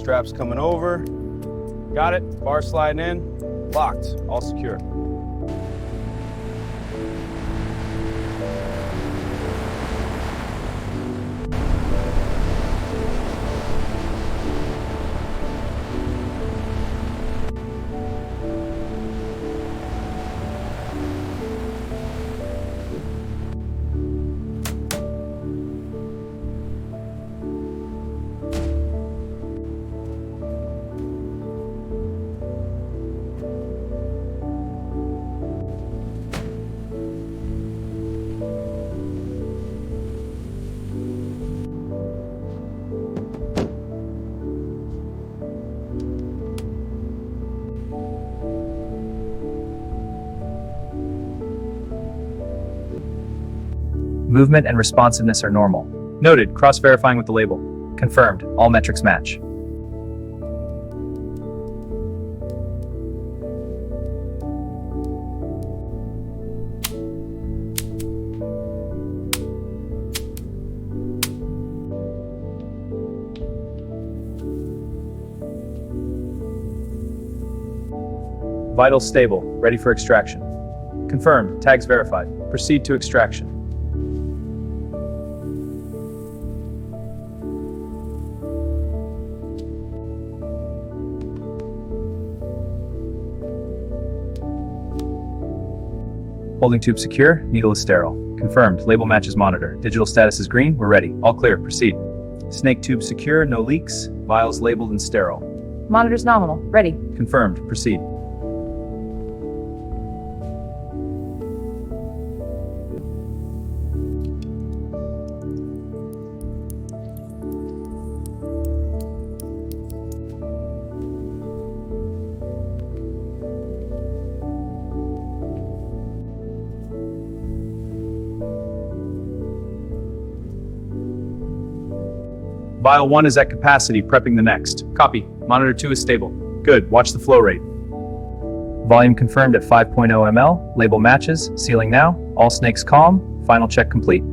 Straps coming over. Got it. Bar sliding in. Locked. All secure. Movement and responsiveness are normal. Noted, cross-verifying with the label. Confirmed, all metrics match. Vitals stable, ready for extraction. Confirmed, tags verified. Proceed to extraction. Holding tube secure, needle is sterile. Confirmed, label matches monitor. Digital status is green, we're ready. All clear, proceed. Snake tube secure, no leaks. Vials labeled and sterile. Monitor's nominal, ready. Confirmed, proceed. Vial 1 is at capacity, prepping the next. Copy. Monitor 2 is stable. Good, watch the flow rate. Volume confirmed at 5.0 ml. Label matches. Sealing now. All snakes calm. Final check complete.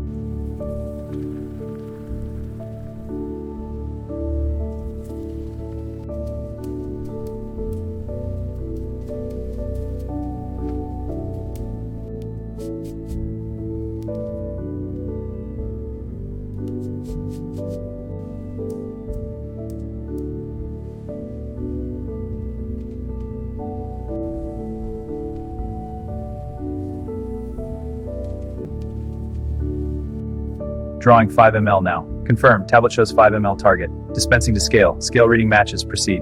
Drawing 5 ml now. Confirmed. Tablet shows 5 ml target. Dispensing to scale. Scale reading matches. Proceed.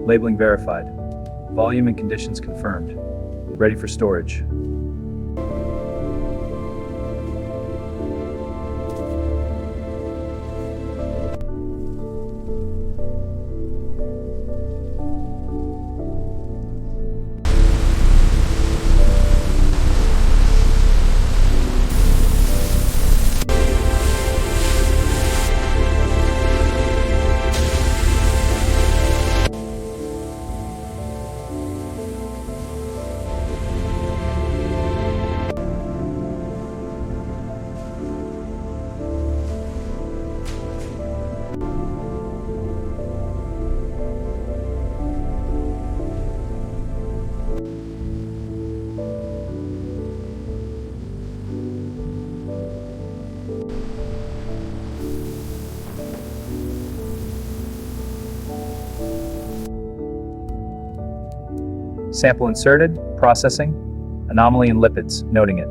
Labeling verified. Volume and conditions confirmed. Ready for storage. Sample inserted, processing, anomaly in lipids, noting it.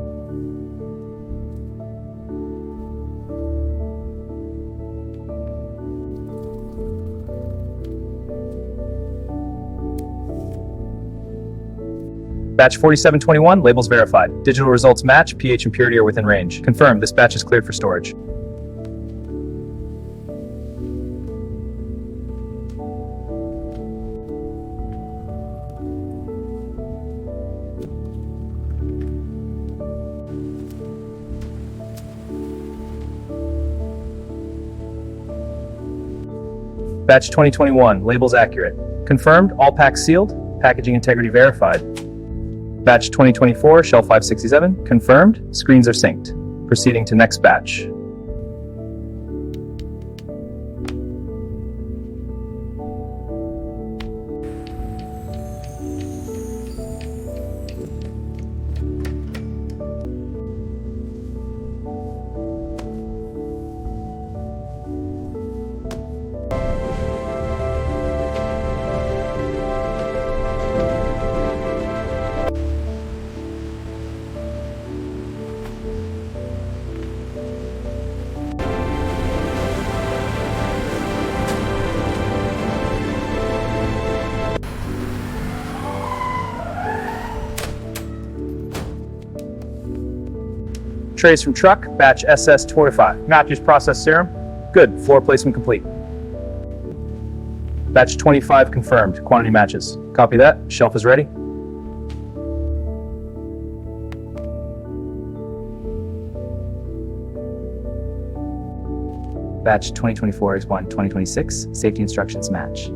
Batch 4721, labels verified. Digital results match, pH and purity are within range. Confirmed, this batch is cleared for storage. Batch 2021, labels accurate. Confirmed, all packs sealed, packaging integrity verified. Batch 2024, shelf 567, confirmed, screens are synced. Proceeding to next batch. Trays from truck, batch SS25. Matches processed serum. Good, floor placement complete. Batch 25 confirmed, quantity matches. Copy that, shelf is ready. Batch 2024 is 1, 2026, safety instructions match.